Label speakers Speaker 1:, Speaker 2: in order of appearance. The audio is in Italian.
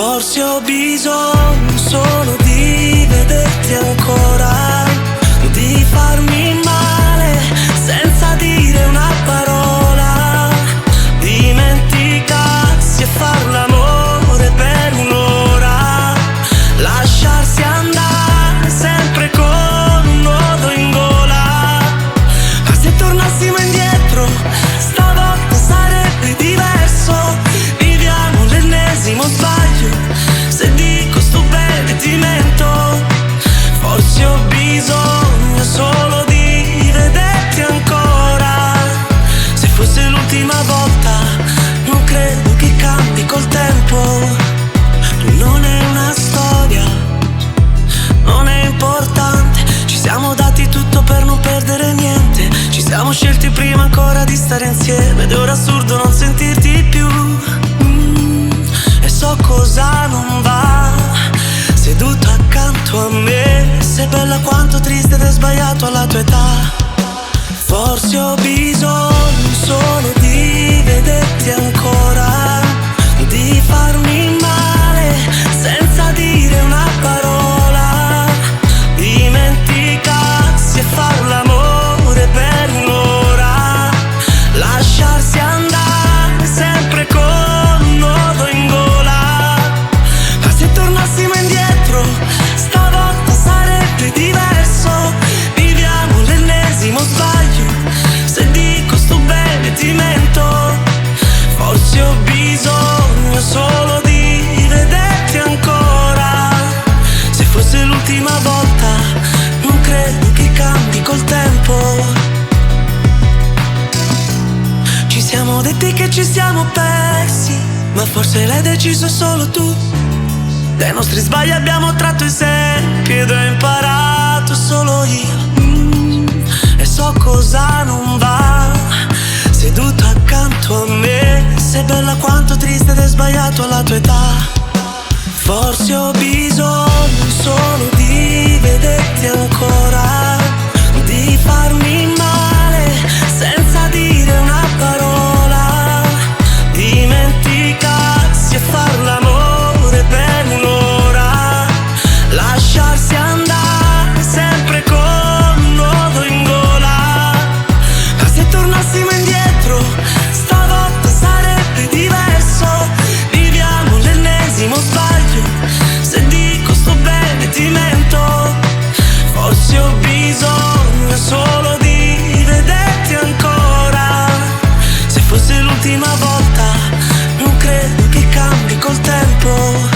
Speaker 1: Forse ho bisogno solo di vederti ancora, di farmi male senza dire una parola, dimenticarsi e far l'amore per un'ora, lasciarsi andare sempre con un nodo in gola. Ma se tornassimo indietro, stavolta sarebbe diverso. Viviamo l'ennesimo sbaglio, se dico sto bene ti mento. Forse ho bisogno solo di vederti ancora. Se fosse l'ultima volta, non credo che cambi col tempo. Non è una storia, non è importante. Ci siamo dati tutto per non perdere niente. Ci siamo scelti prima ancora di stare insieme, ed è ora assurdo non sentirti più. E so cosa non va, seduto accanto a me. Sei bella quanto triste ed è sbagliato alla tua età. Forse ho bisogno solo di vederti ancora, di farmi male senza dire una parola, dimenticarsi e far l'amore per un'ora, lasciarsi andare sempre con un nodo in gola. Ma se tornassimo indietro, stavolta sarebbe diverso. Viviamo l'ennesimo sbaglio, se dico sto bene ti mento. Forse ho bisogno solo di vederti ancora. Se fosse l'ultima volta, non credo che cambi col tempo. Ci siamo detti che ci siamo persi, ma forse l'hai deciso solo tu. Dai nostri sbagli abbiamo tratto esempi ed ho imparato solo io. E so cosa non va, seduto accanto a me. Sei bella quanto triste ed è sbagliato alla tua età. Forse ho bisogno solo di vederti ancora, di farmi male senza dire una parola, dimenticarsi e far l'amore per un'ora, lasciarsi andare sempre con un nodo in gola. Ma se tornassimo indietro, stavolta sarebbe diverso. Viviamo l'ennesimo sbaglio, se dico sto bene ti mento. Forse ho bisogno solo di vederti ancora. Se fosse l'ultima volta, non credo che cambi col tempo.